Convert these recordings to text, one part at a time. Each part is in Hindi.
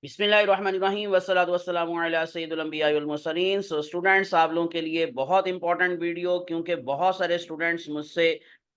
बिस्मिल्लाहिर्रहमानिर्रहीम वस्सलातु वस्सलामु अला सय्यिदिल अंबिया वल मुरसलीन। सो स्टूडेंट्स, आप लोगों के लिए बहुत इंपॉर्टेंट वीडियो, क्योंकि बहुत सारे स्टूडेंट्स मुझसे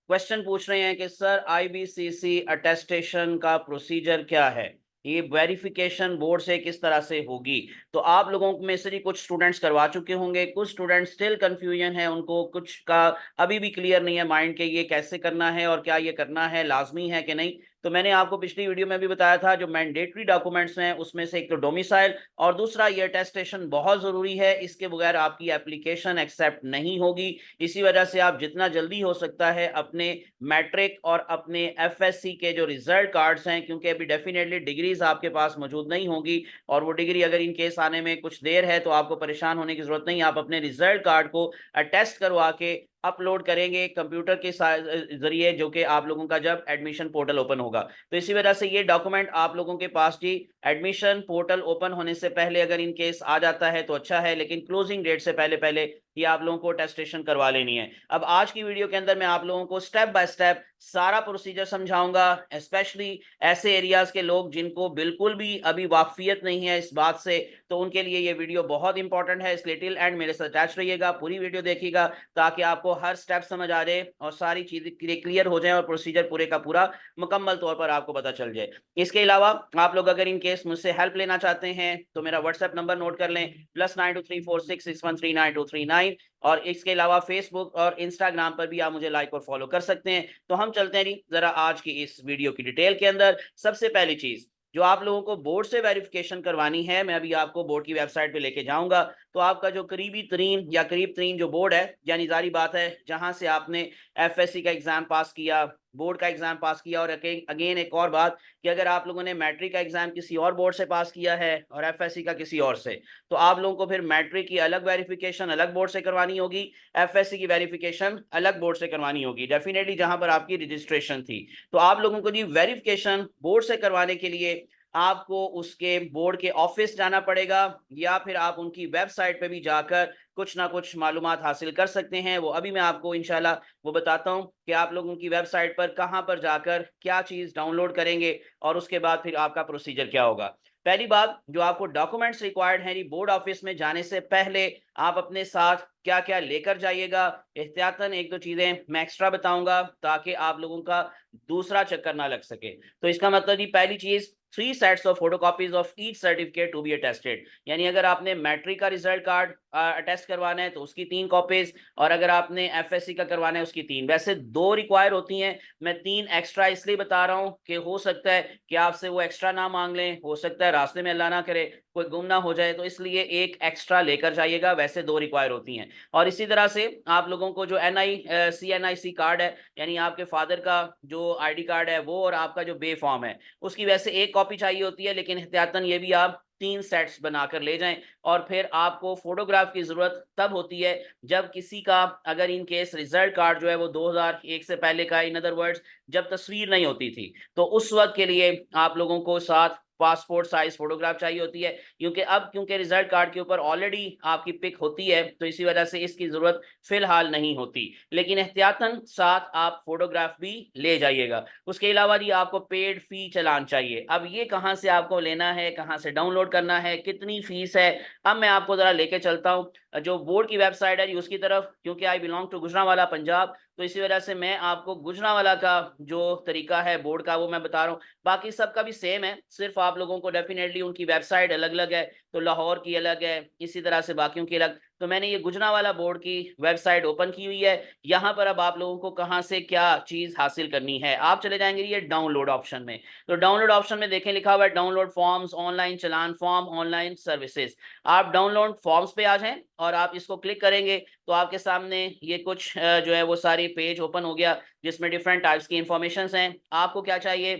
क्वेश्चन पूछ रहे हैं कि सर आईबीसीसी अटेस्टेशन का प्रोसीजर क्या है, ये वेरिफिकेशन बोर्ड से किस तरह से होगी। तो आप लोगों में से भी कुछ स्टूडेंट्स करवा चुके होंगे, कुछ स्टूडेंट्स स्टिल कंफ्यूजन है, उनको कुछ का अभी भी क्लियर नहीं है माइंड के ये कैसे करना है और क्या ये करना है लाजमी है कि नहीं। तो मैंने आपको पिछली वीडियो में भी बताया था, जो मैंडेटरी डॉक्यूमेंट्स हैं उसमें से एक तो डोमिसाइल और दूसरा ये अटेस्टेशन बहुत ज़रूरी है, इसके बगैर आपकी एप्लीकेशन एक्सेप्ट नहीं होगी। इसी वजह से आप जितना जल्दी हो सकता है अपने मैट्रिक और अपने एफएससी के जो रिजल्ट कार्ड्स हैं, क्योंकि अभी डेफिनेटली डिग्रीज आपके पास मौजूद नहीं होगी, और वो डिग्री अगर इन केस आने में कुछ देर है तो आपको परेशान होने की जरूरत नहीं। आप अपने रिजल्ट कार्ड को अटेस्ट करवा के अपलोड करेंगे कंप्यूटर के जरिए, जो कि आप लोगों का जब एडमिशन पोर्टल ओपन होगा। तो इसी वजह से ये डॉक्यूमेंट आप लोगों के पास जी एडमिशन पोर्टल ओपन होने से पहले अगर इन केस आ जाता है तो अच्छा है, लेकिन क्लोजिंग डेट से पहले पहले ये आप लोगों को टेस्टेशन करवा लेनी है। अब आज की वीडियो के अंदर मैं आप लोगों को स्टेप बाय स्टेप सारा प्रोसीजर समझाऊंगा, स्पेशली ऐसे एरियाज के लोग जिनको बिल्कुल भी अभी वाकफियत नहीं है इस बात से, तो उनके लिए ये वीडियो बहुत इंपॉर्टेंट है। इसलिए टिल एंड मेरे साथ अटैच रहिएगा, पूरी वीडियो देखिएगा ताकि आपको हर स्टेप समझ आ जाए और सारी चीजें क्लियर हो जाए और प्रोसीजर पूरे का पूरा मुकम्मल तौर पर आपको पता चल जाए। इसके अलावा आप लोग अगर इन केस मुझसे हेल्प लेना चाहते हैं तो मेरा व्हाट्सएप नंबर नोट कर लें, +923466139239। और इसके अलावा फेसबुक और इंस्टाग्राम पर भी आप मुझे लाइक और फॉलो कर सकते हैं। तो हम चलते हैं जी जरा आज की इस वीडियो की डिटेल के अंदर। सबसे पहली चीज जो आप लोगों को बोर्ड से वेरिफिकेशन करवानी है, मैं अभी आपको बोर्ड की वेबसाइट पे लेके जाऊंगा। तो आपका जो करीबी तरीन या करीब तरीन जो बोर्ड है, यानी जारी बात है जहां से आपने एफएससी का एग्जाम पास किया, बोर्ड का एग्जाम पास किया, और अगेन एक और बात कि अगर आप लोगों ने मैट्रिक का एग्जाम किसी और बोर्ड से पास किया है और एफएससी का किसी और से, तो आप लोगों को फिर मैट्रिक की अलग वेरिफिकेशन अलग बोर्ड से करवानी होगी, एफएससी की वेरिफिकेशन अलग बोर्ड से करवानी होगी, डेफिनेटली जहां पर आपकी रजिस्ट्रेशन थी। तो आप लोगों को जी वेरिफिकेशन बोर्ड से करवाने के लिए आपको उसके बोर्ड के ऑफिस जाना पड़ेगा, या फिर आप उनकी वेबसाइट पे भी जाकर कुछ ना कुछ मालूमात हासिल कर सकते हैं। वो अभी मैं आपको इंशाल्लाह वो बताता हूँ कि आप लोग उनकी वेबसाइट पर कहाँ पर जाकर क्या चीज़ डाउनलोड करेंगे और उसके बाद फिर आपका प्रोसीजर क्या होगा। पहली बात, जो आपको डॉक्यूमेंट्स रिक्वायर्ड हैं बोर्ड ऑफिस में जाने से पहले, आप अपने साथ क्या क्या लेकर जाइएगा। एहतियातन एक दो चीजें मैं एक्स्ट्रा बताऊंगा ताकि आप लोगों का दूसरा चक्कर ना लग सके। तो इसका मतलब जी पहली चीज, 3 sets of photocopies of each certificate to be attested. यानी अगर आपने मैट्रिक का रिजल्ट कार्ड अटेस्ट करवाना है तो उसकी 3 कॉपीज, और अगर आपने एफएससी का करवाना है उसकी 3। वैसे 2 रिक्वायर होती हैं, मैं 3 एक्स्ट्रा इसलिए बता रहा हूँ कि हो सकता है कि आपसे वो एक्स्ट्रा ना मांग लें, हो सकता है रास्ते में अल्लाह ना करे कोई गुम ना हो जाए, तो इसलिए एक एक्स्ट्रा लेकर जाइएगा। वैसे 2 रिक्वायर होती हैं। और इसी तरह से आप लोगों को जो एनआईसी कार्ड है, यानी आपके फादर का जो आईडी कार्ड है वो, और आपका जो बे फॉर्म है उसकी वैसे एक कॉपी चाहिए होती है, लेकिन एहतियातन ये भी आप 3 सेट्स बनाकर ले जाएं। और फिर आपको फोटोग्राफ की जरूरत तब होती है जब किसी का, अगर इन केस रिजल्ट कार्ड जो है वो 2001 से पहले का, इन अदर वर्ड्स जब तस्वीर नहीं होती थी, तो उस वक्त के लिए आप लोगों को साथ पासपोर्ट साइज फोटोग्राफ चाहिए होती है। क्योंकि रिजल्ट कार्ड के ऊपर ऑलरेडी आपकी पिक होती है, तो इसी वजह से इसकी जरूरत फिलहाल नहीं होती, लेकिन एहतियातन साथ आप फोटोग्राफ भी ले जाइएगा। उसके अलावा जी आपको पेड फी चालान चाहिए। अब ये कहाँ से आपको लेना है, कहाँ से डाउनलोड करना है, कितनी फीस है, अब मैं आपको जरा लेके चलता हूँ जो बोर्ड की वेबसाइट है जी उसकी तरफ। क्योंकि I belong to Gujranwala Punjab, तो इसी वजह से मैं आपको गुजरांवाला का जो तरीका है बोर्ड का वो मैं बता रहा हूँ। बाकी सबका भी सेम है, सिर्फ आप लोगों को डेफिनेटली उनकी वेबसाइट अलग अलग है, तो लाहौर की अलग है, इसी तरह से बाकियों की अलग। तो मैंने ये गुजरांवाला बोर्ड की वेबसाइट ओपन की हुई है। यहाँ पर अब आप लोगों को कहाँ से क्या चीज हासिल करनी है, आप चले जाएंगे ये डाउनलोड ऑप्शन में। तो डाउनलोड ऑप्शन में देखें लिखा हुआ है डाउनलोड फॉर्म्स, ऑनलाइन चलान फॉर्म, ऑनलाइन सर्विसेज। आप डाउनलोड फॉर्म्स पे आ जाएं और आप इसको क्लिक करेंगे तो आपके सामने ये कुछ जो है वो सारी पेज ओपन हो गया, जिसमें डिफरेंट टाइप्स की इंफॉर्मेशन हैं। आपको क्या चाहिए,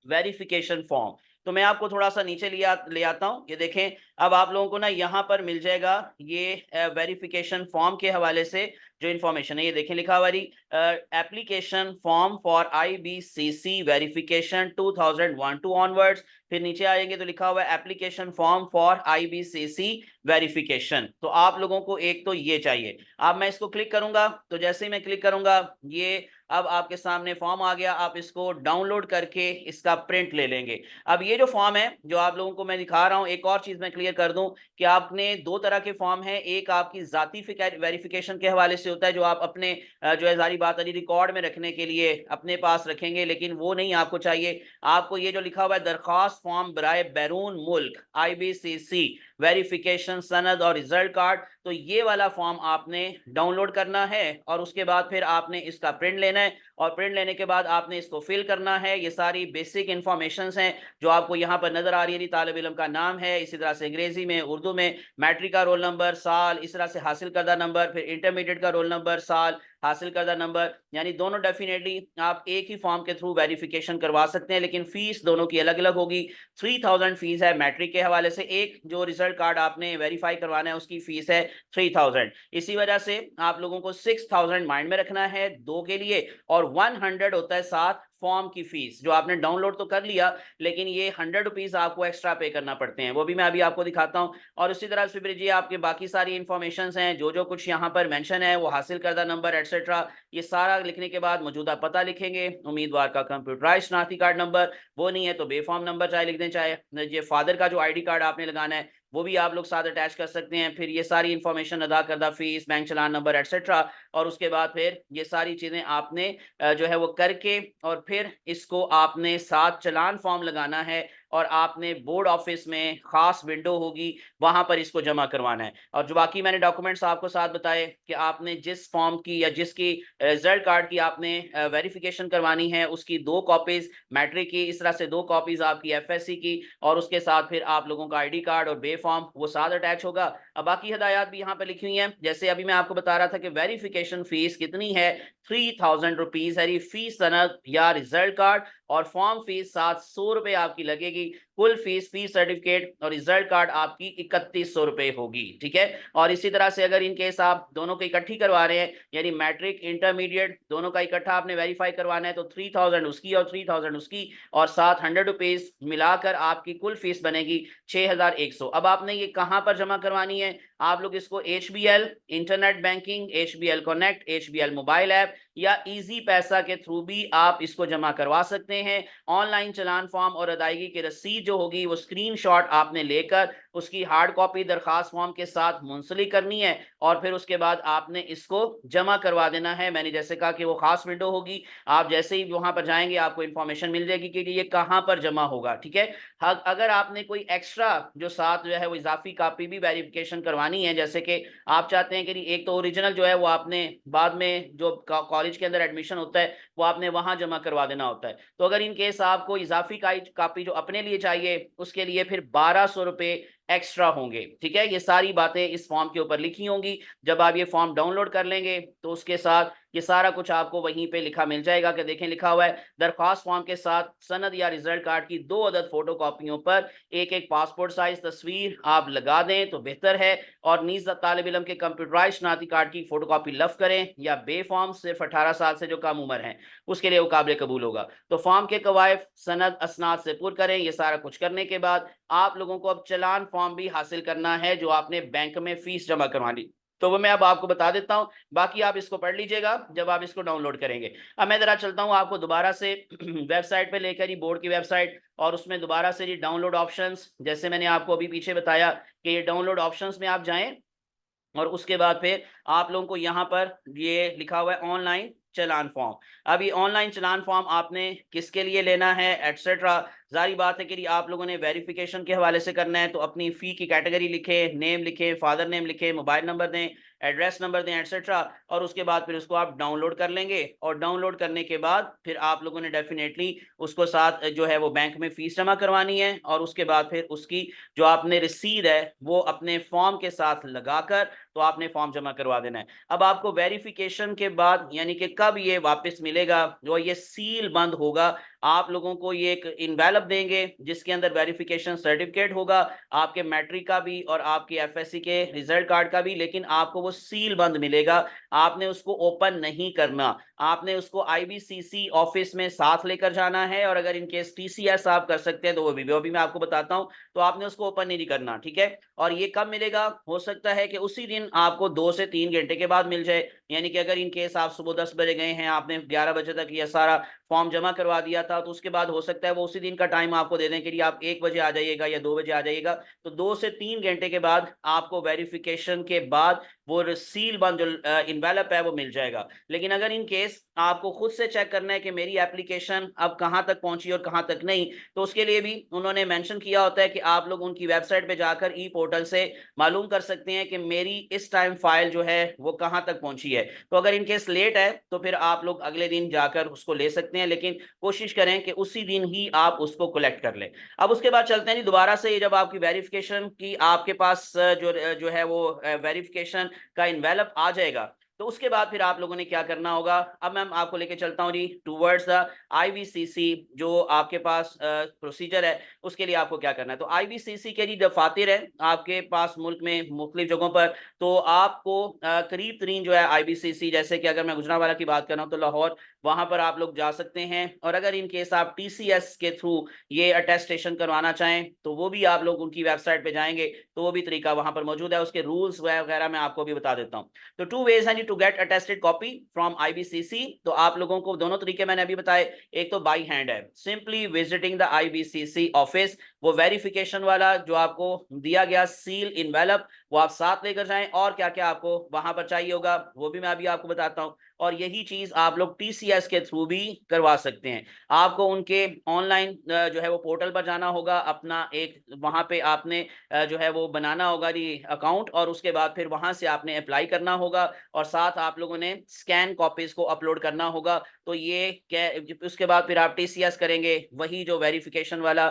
वेरिफिकेशन फॉर्म। तो मैं आपको थोड़ा सा नीचे ले आता हूं, ये देखें। अब आप लोगों को ना यहाँ पर मिल जाएगा ये वेरिफिकेशन फॉर्म के हवाले से जो इन्फॉर्मेशन है, ये देखें लिखा हुआ application form for IBCC verification 2001 to onwards. फिर नीचे आएंगे तो लिखा हुआ है application form for IBCC verification. तो आप लोगों को एक तो ये चाहिए। अब मैं इसको क्लिक करूंगा, तो जैसे ही मैं क्लिक करूंगा, ये अब आपके सामने फॉर्म आ गया। आप इसको डाउनलोड करके इसका प्रिंट ले लेंगे। अब ये जो फॉर्म है जो आप लोगों को मैं दिखा रहा हूं, एक और चीज मैं क्लियर कर दूं कि आपने दो तरह के फॉर्म है। एक आपकी जाती वेरिफिकेशन के हवाले से होता है, जो आप अपने जो है जारी बात है रिकॉर्ड में रखने के लिए अपने पास रखेंगे, लेकिन वो नहीं आपको चाहिए। आपको ये जो लिखा हुआ है दरखास्त फॉर्म बराए बैरून मुल्क IBCC वेरिफिकेशन सनद और रिजल्ट कार्ड, तो ये वाला फॉर्म आपने डाउनलोड करना है और उसके बाद फिर आपने इसका प्रिंट लेना है। और प्रिंट लेने के बाद आपने इसको फिल करना है। ये सारी बेसिक इंफॉर्मेशंस हैं जो आपको यहाँ पर नजर आ रही है। तालिब इल्म का नाम है, इसी तरह से अंग्रेजी में, उर्दू में, मैट्रिक का रोल नंबर, साल, इस तरह से हासिल करदा नंबर, फिर इंटरमीडिएट का रोल नंबर, साल, हासिल करदा नंबर, यानी दोनों डेफिनेटली आप एक ही फॉर्म के थ्रू वेरिफिकेशन करवा सकते हैं, लेकिन फीस दोनों की अलग अलग होगी। 3000 फीस है मैट्रिक के हवाले से। एक जो रिजल्ट कार्ड आपने वेरीफाई करवाना है उसकी फीस है 3000। इसी वजह से आप लोगों को 6000 माइंड में रखना है दो के लिए, और 100 होता है साथ फॉर्म की फीस। जो आपने डाउनलोड तो कर लिया, लेकिन ये 100 रुपीज आपको एक्स्ट्रा पे करना पड़ते हैं, वो भी मैं अभी आपको दिखाता हूं। और उसी तरह से जी आपके बाकी सारी इंफॉर्मेशन हैं, जो जो कुछ यहाँ पर मेंशन है, वो हासिल करदा नंबर एटसेट्रा, ये सारा लिखने के बाद मौजूदा पता लिखेंगे, उम्मीदवार का कंप्यूटराइज्ड शनाख्ती कार्ड नंबर, वो नहीं है तो बेफॉर्म नंबर चाहे लिख दें, चाहे ये फादर का जो ID कार्ड आपने लगाना है वो भी आप लोग साथ अटैच कर सकते हैं। फिर ये सारी इंफॉर्मेशन, अदा करदा फीस, बैंक चलान नंबर एटसेट्रा, और उसके बाद फिर ये सारी चीजें आपने जो है वो करके, और फिर इसको आपने साथ चलान फॉर्म लगाना है, और आपने बोर्ड ऑफिस में खास विंडो होगी वहां पर इसको जमा करवाना है। और जो बाकी मैंने डॉक्यूमेंट्स आपको साथ बताए कि आपने जिस फॉर्म की या जिसकी रिजल्ट कार्ड की आपने वेरिफिकेशन करवानी है उसकी 2 कॉपीज मैट्रिक की, इस तरह से 2 कॉपीज आपकी FSC की, और उसके साथ फिर आप लोगों का ID कार्ड और बे फॉर्म वो साथ अटैच होगा। अब बाकी हिदायत भी यहाँ पे लिखी हुई हैं। जैसे अभी मैं आपको बता रहा था कि वेरिफिकेशन फीस कितनी है, 3000 रुपीज है। फीस सनद या रिजल्ट कार्ड और फॉर्म फीस 700 रुपए आपकी लगेगी। कुल फीस सर्टिफिकेट और रिजल्ट कार्ड आपकी 3100 रुपए होगी, ठीक है। और इसी तरह से अगर इन केस आप दोनों को इकट्ठी करवा रहे हैं, यानी मैट्रिक इंटरमीडिएट दोनों का इकट्ठा आपने वेरीफाई करवाना है, तो 3000 उसकी और 3000 उसकी, और साथ 100 रुपीज मिलाकर आपकी कुल फीस बनेगी 6100। अब आपने ये कहां पर जमा करवानी है? आप लोग इसको HBL internet banking, HBL connect, HBL mobile app या इजी पैसा के थ्रू भी आप इसको जमा करवा सकते हैं। ऑनलाइन चलान फॉर्म और अदायगी की रसीद जो होगी वो स्क्रीनशॉट आपने लेकर उसकी हार्ड कॉपी दरखास्त फॉर्म के साथ मुंसलिक करनी है, और फिर उसके बाद आपने इसको जमा करवा देना है। मैंने जैसे कहा कि वो खास विंडो होगी, आप जैसे ही वहां पर जाएंगे आपको इंफॉर्मेशन मिल जाएगी कि ये कहां पर जमा होगा, ठीक है। अगर आपने कोई एक्स्ट्रा जो साथ जो है वो इजाफी कॉपी भी वेरिफिकेशन करवानी है, जैसे कि आप चाहते हैं कि एक तो ओरिजिनल जो है वो आपने बाद में जो कॉलेज के अंदर एडमिशन होता है वो आपने वहां जमा करवा देना होता है, तो अगर इन केस आपको इजाफी कॉपी जो अपने लिए चाहिए उसके लिए फिर 1200 रुपए एक्स्ट्रा होंगे, ठीक है। ये सारी बातें इस फॉर्म के ऊपर लिखी होंगी। जब आप ये फॉर्म डाउनलोड कर लेंगे तो उसके साथ ये सारा कुछ आपको वहीं पे लिखा मिल जाएगा कि देखें लिखा हुआ है दरखास्त फॉर्म के साथ सनद या रिजल्ट कार्ड की 2 अदद फोटो कॉपियों पर एक एक पासपोर्ट साइज तस्वीर आप लगा दें तो बेहतर है, और नीज तालिब इल्म के कंप्यूटराइज्ड शनाख्ती कार्ड की फोटोकॉपी लफ करें, या बे फॉर्म सिर्फ 18 साल से जो कम उम्र है उसके लिए वो काबिल कबूल होगा। तो फॉर्म के कवायद सनद असनाद से पुर करें। ये सारा कुछ करने के बाद आप लोगों को अब चलान फॉर्म भी हासिल करना है जो आपने बैंक में फीस जमा करवानी, तो वो मैं अब आपको बता देता हूं, बाकी आप इसको पढ़ लीजिएगा जब आप इसको डाउनलोड करेंगे। अब मैं जरा चलता हूं आपको दोबारा से वेबसाइट पे लेकर, ही बोर्ड की वेबसाइट, और उसमें दोबारा से ये डाउनलोड ऑप्शंस, जैसे मैंने आपको अभी पीछे बताया कि ये डाउनलोड ऑप्शंस में आप जाएं, और उसके बाद फिर आप लोगों को यहाँ पर ये लिखा हुआ है ऑनलाइन चलान फॉर्म। अब ये ऑनलाइन चलान फॉर्म आपने किसके लिए लेना है एटसेट्रा, जारी बात है कि आप लोगों ने वेरिफिकेशन के हवाले से करना है, तो अपनी फ़ी की कैटेगरी लिखें, नेम लिखें, फादर नेम लिखें, मोबाइल नंबर दें, एड्रेस नंबर दें एटसेट्रा, और उसके बाद फिर उसको आप डाउनलोड कर लेंगे। और डाउनलोड करने के बाद फिर आप लोगों ने डेफिनेटली उसको साथ जो है वो बैंक में फ़ीस जमा करवानी है, और उसके बाद फिर उसकी जो आपने रसीद है वो अपने फॉर्म के साथ लगाकर तो आपने फॉर्म जमा करवा देना है। अब आपको वेरिफिकेशन के बाद यानी कि कब ये वापस मिलेगा, जो ये सील बंद होगा, आप लोगों को ये एक इन्वेलप देंगे जिसके अंदर वेरिफिकेशन सर्टिफिकेट होगा, आपके मैट्रिक का भी और आपके एफएससी के रिजल्ट कार्ड का भी, लेकिन आपको वो सील बंद मिलेगा। आपने उसको ओपन नहीं करना, आपने उसको आईबीसीसी ऑफिस में साथ लेकर जाना है, और अगर इनकेस टीसीएस आप कर सकते हैं तो वो भी मैं आपको बताता हूं, तो आपने उसको ओपन नहीं करना, ठीक है। और ये कब मिलेगा? हो सकता है कि उसी दिन आपको 2 से 3 घंटे के बाद मिल जाए, यानी कि अगर इन केस आप सुबह 10 बजे गए हैं, आपने 11 बजे तक ये सारा फॉर्म जमा करवा दिया था, तो उसके बाद हो सकता है वो उसी दिन का टाइम आपको दे दें कि आप 1 बजे आ जाइएगा या 2 बजे आ जाइएगा, तो 2 से 3 घंटे के बाद आपको वेरिफिकेशन के बाद वो सील बंद जो इन्वेलप है वो मिल जाएगा। लेकिन अगर इन केस आपको खुद से चेक करना है कि मेरी एप्लीकेशन अब कहाँ तक पहुंची और कहाँ तक नहीं, तो उसके लिए भी उन्होंने मेंशन किया होता है कि आप लोग उनकी वेबसाइट पे जाकर ई पोर्टल से मालूम कर सकते हैं कि मेरी इस टाइम फाइल जो है वो कहाँ तक पहुंची है। तो अगर इन केस लेट है तो फिर आप लोग अगले दिन जाकर उसको ले सकते हैं, लेकिन कोशिश करें कि उसी दिन ही आप उसको कलेक्ट कर लें। अब उसके बाद चलते हैं जी दोबारा से, ये जब आपकी वेरिफिकेशन की आपके पास जो है वो वेरिफिकेशन का इन्वेलप आ जाएगा, तो उसके बाद फिर आप लोगों ने क्या करना होगा। अब मैं आपको लेके चलता हूँ जी टूवर्ड्स द आईबीसीसी, जो आपके पास प्रोसीजर है, उसके लिए आपको क्या करना है। तो आईबीसीसी के जी दफातर है आपके पास मुल्क में मुख्तलिफ जगहों पर, तो आपको करीब तरीन जो है आईबीसीसी, जैसे कि अगर मैं गुजरांवाला की बात कर रहा हूँ तो लाहौर, वहां पर आप लोग जा सकते हैं। और अगर इन केस आप टीसीएस के थ्रू ये अटेस्टेशन करवाना चाहें तो वो भी आप लोग उनकी वेबसाइट पे जाएंगे तो वो भी तरीका वहां पर मौजूद है, उसके रूल्स वगैरह मैं आपको भी बता देता हूँ। तो 2 वेज हैं जी to get attested copy from IBCC. तो आप लोगों को दोनों तरीके मैंने अभी बताए। एक तो बाई हैंड है, simply visiting the IBCC office, वो वेरिफिकेशन वाला जो आपको दिया गया सील इनवेलप वो आप साथ लेकर जाएं, और क्या क्या आपको वहां पर चाहिए होगा वो भी मैं अभी आपको बताता हूं। और यही चीज आप लोग टीसीएस के थ्रू भी करवा सकते हैं। आपको उनके ऑनलाइन जो है वो पोर्टल पर जाना होगा, अपना एक वहां पे आपने जो है वो बनाना होगा अकाउंट, और उसके बाद फिर वहां से आपने अप्लाई करना होगा, और साथ आप लोगों ने स्कैन कॉपीज को अपलोड करना होगा। तो ये क्या, उसके बाद फिर आप टीसीएस करेंगे, वही जो वेरिफिकेशन वाला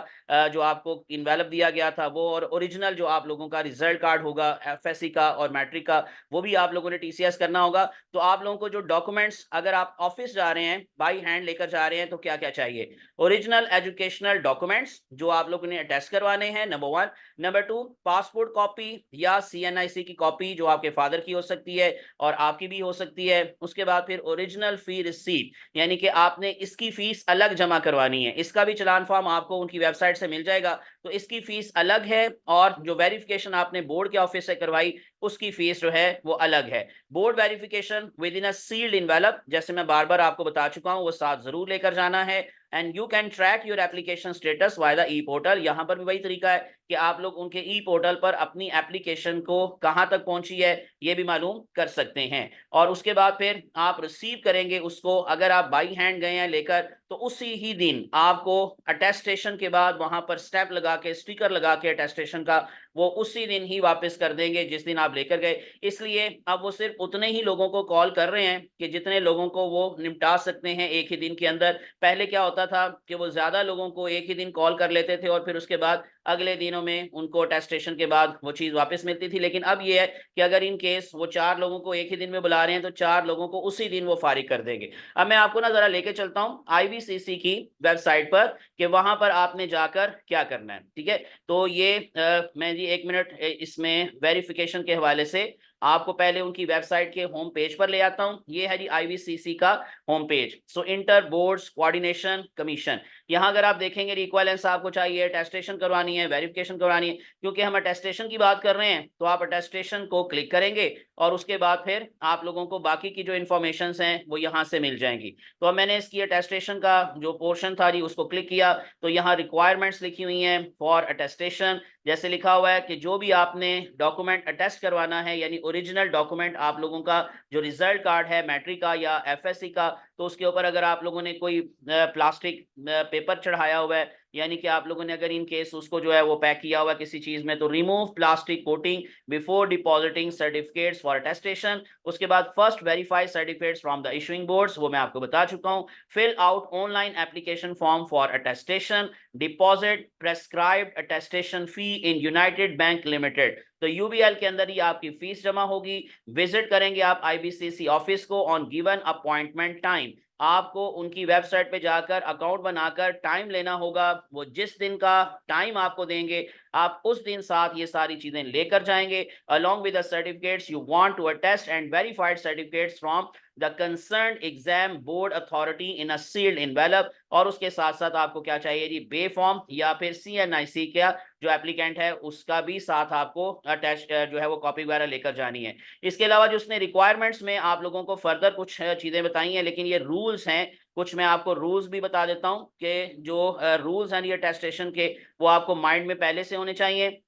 जो आपको इन्वेलप दिया गया था वो, और ओरिजिनल जो आप लोगों का रिजल्ट कार्ड होगा एफएससी का और मैट्रिक का, वो भी आप लोगों ने टीसीएस करना होगा। तो आप लोगों को जो डॉक्यूमेंट्स, अगर आप ऑफिस जा रहे हैं बाई हैंड लेकर जा रहे हैं, तो क्या क्या चाहिए। ओरिजिनल एजुकेशनल डॉक्यूमेंट्स जो आप लोगों ने अटेस्ट करवाने हैं, नंबर 1। नंबर 2, पासपोर्ट कॉपी या सीएनआईसी की कॉपी जो आपके फादर की हो सकती है और आपकी भी हो सकती है। उसके बाद फिर ओरिजिनल फी रिसीट, यानी कि आपने इसकी फीस अलग जमा करवानी है, इसका भी चलान फॉर्म आपको उनकी वेबसाइट से मिल जाएगा, तो इसकी फीस अलग है, और जो वेरिफिकेशन आपने बोर्ड के ऑफिस से करवाई उसकी फीस जो है वो अलग है। Board verification within a sealed envelope, जैसे मैं बार बार आपको बता चुका हूं, वो साथ जरूर लेकर जाना है। And you can track your application status via the E portal, यहां पर भी वही तरीका है कि आप लोग उनके ई पोर्टल पर अपनी एप्लीकेशन को कहां तक पहुंची है ये भी मालूम कर सकते हैं। और उसके बाद फिर आप रिसीव करेंगे उसको, अगर आप बाई हैंड गए हैं लेकर, तो उसी ही दिन आपको अटेस्टेशन के बाद वहां पर स्टैंप लगा के, स्टिकर लगा के अटेस्टेशन का, वो उसी दिन ही वापस कर देंगे जिस दिन आप लेकर गए। इसलिए अब वो सिर्फ उतने ही लोगों को कॉल कर रहे हैं कि जितने लोगों को वो निपटा सकते हैं एक ही दिन के अंदर। पहले क्या होता था कि वो ज्यादा लोगों को एक ही दिन कॉल कर लेते थे और फिर उसके बाद अगले दिनों में उनको अटेस्टेशन के बाद वो चीज वापस मिलती थी। लेकिन अब ये है कि अगर इन केस वो 4 लोगों को एक ही दिन में बुला रहे हैं तो 4 लोगों को उसी दिन वो फारिग कर देंगे। अब मैं आपको ना जरा लेके चलता हूँ आईबीसीसी की वेबसाइट पर कि वहां पर आपने जाकर क्या करना है, ठीक है। तो ये मैं जी 1 मिनट इसमें वेरिफिकेशन के हवाले से आपको पहले उनकी वेबसाइट के होम पेज पर ले आता हूं। ये है जी आईबीसीसी का होम पेज। सो इंटर बोर्ड्स कोऑर्डिनेशन कमीशन, यहाँ अगर आप देखेंगे इक्वलेंस आपको चाहिए, अटेस्टेशन करवानी है, वेरिफिकेशन करवानी है। क्योंकि हम अटेस्टेशन की बात कर रहे हैं तो आप अटेस्टेशन को क्लिक करेंगे और उसके बाद फिर आप लोगों को बाकी की जो इन्फॉर्मेशन हैं वो यहाँ से मिल जाएंगी। तो अब मैंने इसकी अटेस्टेशन का जो पोर्शन था जी उसको क्लिक किया, तो यहाँ रिक्वायरमेंट्स लिखी हुई हैं फॉर अटेस्टेशन। जैसे लिखा हुआ है कि जो भी आपने डॉक्यूमेंट अटेस्ट करवाना है, यानी ओरिजिनल डॉक्यूमेंट आप लोगों का जो रिजल्ट कार्ड है मैट्रिक का या एफएससी का, तो उसके ऊपर अगर आप लोगों ने कोई प्लास्टिक पेपर चढ़ाया हुआ है, यानी कि आप लोगों ने अगर इन केस उसको जो है वो पैक किया हुआ किसी चीज में, तो remove plastic coating before depositing certificates for attestation. उसके बाद first verify certificates from the issuing boards, वो मैं आपको बता चुका हूं। Fill out online application form for attestation, deposit prescribed attestation fee in United Bank Limited. तो यूबीएल के अंदर ही आपकी फीस जमा होगी। विजिट करेंगे आप आईबीसीसी ऑफिस को ऑन गिवन अपॉइंटमेंट टाइम। आपको उनकी वेबसाइट पे जाकर अकाउंट बनाकर टाइम लेना होगा। वो जिस दिन का टाइम आपको देंगे, आप उस दिन साथ ये सारी चीजें लेकर जाएंगे। along with the certificates you want to attest and verified certificates from the concerned exam board authority in a sealed envelope। और उसके साथ साथ आपको क्या चाहिए जी, बे फॉर्म या फिर CNIC का जो एप्लीकेंट है उसका भी साथ आपको अटैच जो है वो कॉपी वगैरह लेकर जानी है। इसके अलावा जो उसने रिक्वायरमेंट्स में आप लोगों को फर्दर कुछ चीजें बताई हैं, लेकिन ये रूल्स हैं कुछ, मैं आपको रूल्स भी बता देता हूं कि जो रूल्स हैं ये अटेस्टेशन के, वो आपको माइंड में पहले से होने चाहिए।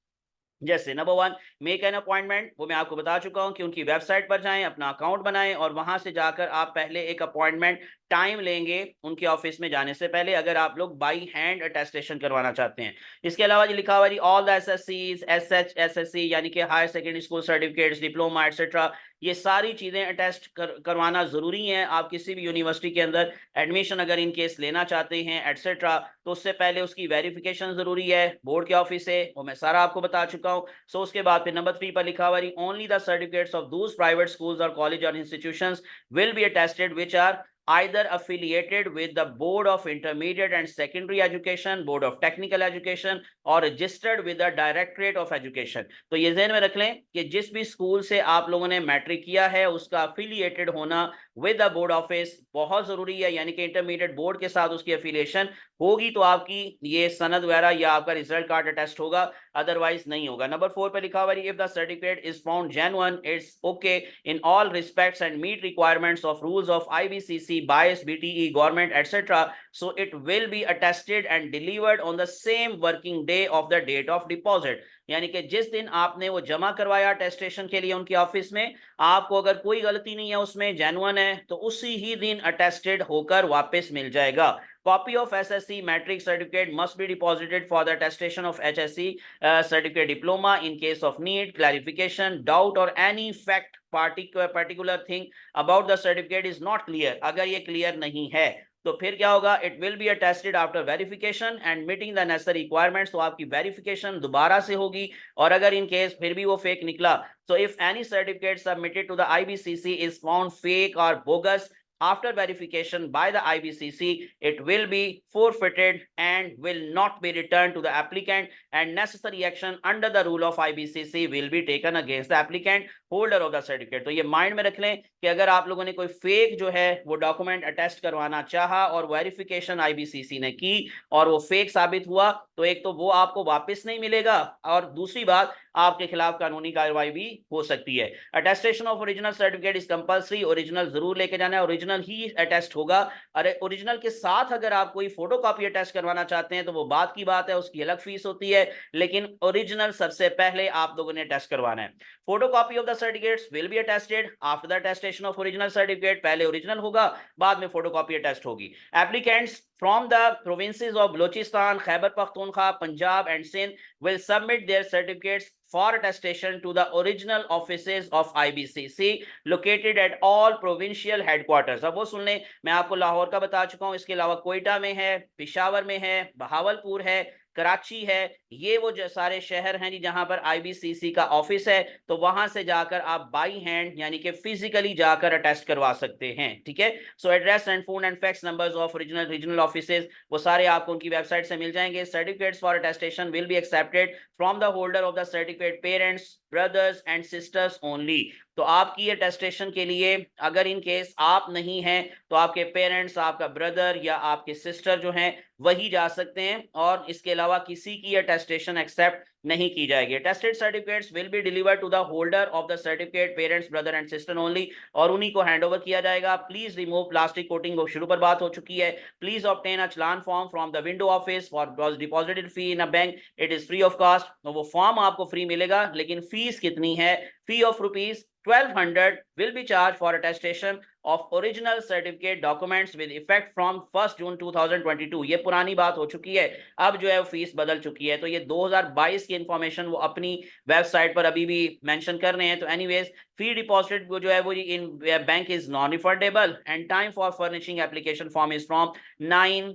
जैसे नंबर 1, मेक एन अपॉइंटमेंट। वो मैं आपको बता चुका हूं कि उनकी वेबसाइट पर जाएं, अपना अकाउंट बनाएं और वहां से जाकर आप पहले एक अपॉइंटमेंट टाइम लेंगे उनके ऑफिस में जाने से पहले, अगर आप लोग बाई हैंड अटेस्टेशन करवाना चाहते हैं। इसके अलावा जो लिखा हुआ जी, ऑल द SSCs SHSSC यानी कि higher secondary school certificates, diploma etcetera, ये सारी चीजें अटेस्ट करवाना जरूरी है। आप किसी भी यूनिवर्सिटी के अंदर एडमिशन अगर इन केस लेना चाहते हैं एटसेट्रा, तो उससे पहले उसकी वेरिफिकेशन जरूरी है बोर्ड के ऑफिस से, वो मैं सारा आपको बता चुका हूं। सो उसके बाद फिर नंबर 3 पर लिखा हुआ है, only the certificates of those private schools और कॉलेज और institutions will be attested which are either affiliated with the Board of Intermediate and Secondary Education, Board of Technical Education और registered with the Directorate of Education। तो ये ध्यान में रख लें कि जिस भी स्कूल से आप लोगों ने मैट्रिक किया है उसका अफिलिएटेड होना विद द बोर्ड ऑफिस बहुत जरूरी है, यानी कि इंटरमीडिएट बोर्ड के साथ उसकी अफिलिएशन होगी तो आपकी ये सनद वगैरह या आपका रिजल्ट कार्ड अटेस्ट होगा, अदरवाइज नहीं होगा। नंबर 4 पे लिखा हुआ है, if the certificate is found genuine it's okay in all respects and meet requirements of rules of IBCC, BIAS, BTE, government etcetera, so it will be attested and delivered on the same working day of the date of deposit. यानी कि जिस दिन आपने वो जमा करवाया अटेस्टेशन के लिए उनके ऑफिस में, आपको अगर कोई गलती नहीं है उसमें, जेन्युइन है, तो उसी ही दिन अटेस्टेड होकर वापस मिल जाएगा। Copy of SSC matric certificate must be deposited for the attestation of HSC certificate diploma in case of need, clarification, doubt or any fact particular thing about the certificate is not clear। अगर ये clear नहीं है तो फिर क्या होगा, it will be attested after verification and meeting the necessary requirements. तो आपकी वेरिफिकेशन दोबारा से होगी, और अगर इन केस फिर भी वो फेक निकला, so if any certificate submitted to the IBCC is found fake or bogus after verification by the IBCC, it will be forfeited and will not be returned to the applicant, and necessary action under the rule of IBCC will be taken against the applicant holder of the certificate। तो ये माइंड में रख लें कि अगर आप लोगों ने कोई फेक जो है वो डॉक्यूमेंट अटेस्ट करवाना चाहा और वेरिफिकेशन IBCC ने की और वो फेक साबित हुआ, तो एक तो वो आपको वापस नहीं मिलेगा, और दूसरी बात आपके खिलाफ कानूनी कार्रवाई भी हो सकती है। Attestation of original certificate is compulsory, original जरूर लेके जाना है, ओरिजिनल ही अटेस्ट होगा। अरे ओरिजिनल के साथ अगर आप कोई फोटोकॉपी अटेस्ट करवाना चाहते हैं तो वो बात की बात है, उसकी अलग फीस होती है, लेकिन ओरिजिनल सबसे पहले आप लोगों ने अटेस्ट करवाना है। Photocopy of the certificates will be attested after the attestation of original certificate. पहले ओरिजिनल होगा, बाद में फोटोकॉपी अटेस्ट होगी। Applicants from the provinces of Balochistan, Khyber Pakhtunkhwa, Punjab and Sindh will submit their certificates for attestation to the original offices of IBCC located at all provincial headquarters। अब वो सुन लें, मैं आपको लाहौर का बता चुका हूं, इसके अलावा कोयटा में है, पेशावर में है, बहावलपुर है, कराची है, ये वो जो सारे शहर हैं जी जहां पर IBCC का ऑफिस है, तो वहां से जाकर आप बाई हैंड यानी कि फिजिकली जाकर अटेस्ट करवा सकते हैं। ठीक है, so address and phone and fax numbers of original regional offices वो सारे आपको उनकी वेबसाइट से मिल जाएंगे। Certificates for attestation will be accepted from the holder of the certificate parents, brothers and sisters only. तो आपकी अटेस्टेशन के लिए अगर इन केस आप नहीं हैं तो आपके पेरेंट्स, आपका ब्रदर या आपके सिस्टर जो हैं वही जा सकते हैं, और इसके अलावा किसी की अटेस्टेशन एक्सेप्ट नहीं की जाएगी। Attested certificates will be delivered to the holder of the certificate parents, brother and sister only, और उन्हीं को हैंडओवर किया जाएगा। प्लीज रिमूव प्लास्टिक कोटिंग, वो शुरू पर बात हो चुकी है। Please obtain a challan form from the window office for deposited fee in a bank, it is free of cost. तो वो फॉर्म आपको फ्री मिलेगा, लेकिन फीस कितनी है, फी of ₹1200 will be charged for attestation of original certificate documents with effect from 1st June 2022। ये पुरानी बात हो चुकी है, अब जो है वो फीस बदल चुकी है। तो ये 2022 की इंफॉर्मेशन वो अपनी वेबसाइट पर अभी भी मेंशन कर रहे हैं। तो एनीवेज, फी डिपॉजिटेड वो जो है वो in bank is non refundable, and time for furnishing application form is from 9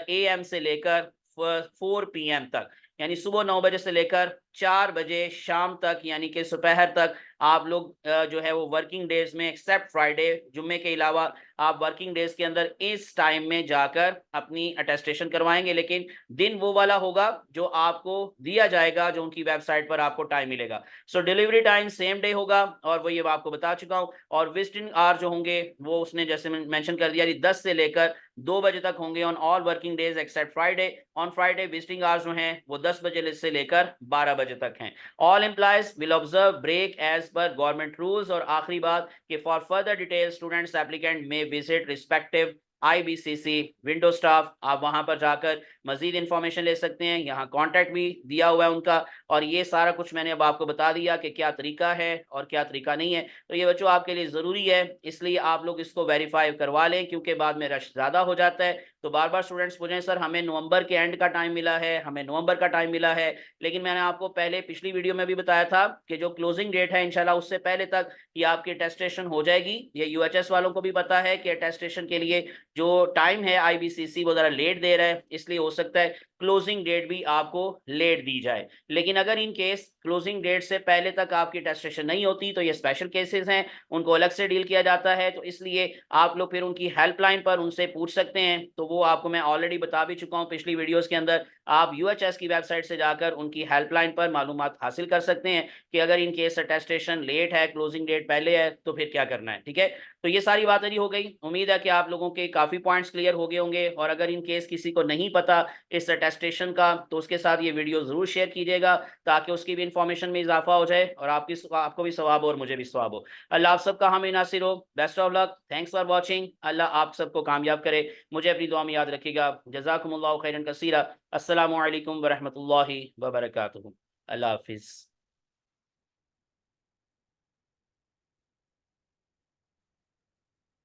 AM से लेकर 4 PM तक, यानी सुबह 9 बजे से लेकर 4 बजे शाम तक यानी कि दोपहर तक आप लोग जो है वो वर्किंग डेज़ में एक्सेप्ट फ्राइडे, जुम्मे के अलावा आप वर्किंग डेज़ के अंदर इस टाइम में जाकर अपनी अटेस्टेशन करवाएँगे। लेकिन दिन वो वाला होगा जो आपको दिया जाएगा, जो उनकी वेबसाइट पर आपको टाइम मिलेगा। सो डिलीवरी टाइम सेम डे होगा और वो ये मैं आपको बता चुका हूँ और विजिटिंग आवर जो होंगे वो उसने जैसे मेंशन कर दिया 10 से लेकर 2 बजे तक होंगे on all working days except Friday. On Friday visiting hours जो हैं वो 10 बजे से लेकर 12 बजे तक हैं। All employees will observe break as per government rules. और आखिरी बात कि for further detail students applicant may visit respective IBCC window staff. आप वहां पर जाकर मजीद इंफॉर्मेशन ले सकते हैं। यहाँ कॉन्टैक्ट भी दिया हुआ है उनका और ये सारा कुछ मैंने अब आपको बता दिया कि क्या तरीका है और क्या तरीका नहीं है। तो ये बच्चों आपके लिए ज़रूरी है, इसलिए आप लोग इसको वेरीफाई करवा लें क्योंकि बाद में रश ज़्यादा हो जाता है। तो बार-बार स्टूडेंट्स पूछें सर हमें नवंबर के एंड का टाइम मिला है, हमें नवंबर का टाइम मिला है। लेकिन मैंने आपको पहले पिछली वीडियो में भी बताया था कि जो क्लोजिंग डेट है इंशाल्लाह उससे पहले तक ये आपकी अटेस्टेशन हो जाएगी। ये यूएचएस वालों को भी पता है कि अटेस्टेशन के लिए जो टाइम है आईबीसीसी वो ज़रा लेट दे रहा है, इसलिए हो सकता है क्लोजिंग डेट भी आपको लेट दी जाए। लेकिन अगर इन केस क्लोजिंग डेट से पहले तक आपकी अटेस्टेशन नहीं होती तो ये स्पेशल केसेस हैं, उनको अलग से डील किया जाता है। तो इसलिए आप लोग फिर उनकी हेल्पलाइन पर उनसे पूछ सकते हैं। तो वो आपको मैं ऑलरेडी बता भी चुका हूँ पिछली वीडियोस के अंदर। आप यूएचएस की वेबसाइट से जाकर उनकी हेल्पलाइन पर मालूमात हासिल कर सकते हैं कि अगर इन केस अटेस्टेशन लेट है, क्लोजिंग डेट पहले है तो फिर क्या करना है। ठीक है, तो ये सारी बातें हो गई। उम्मीद है कि आप लोगों के काफ़ी पॉइंट्स क्लियर हो गए होंगे और अगर इन केस किसी को नहीं पता इस अटेस्टेशन का तो उसके साथ ये वीडियो ज़रूर शेयर कीजिएगा ताकि उसकी भी इंफॉर्मेशन में इजाफा हो जाए और आपको भी सवाब और मुझे भी सवाब हो। अल्लाह आप सबका हामी नासिर हो। Best of luck. Thanks for watching. Allah आप सबको कामयाब करे। मुझे अपनी दुआ में याद रखिएगा। जज़ाकुमुल्लाहु खैरन कसीरा। अस्सलामु अलैकुम व रहमतुल्लाहि व बरकातुहू। अल्लाह हाफ़िज़।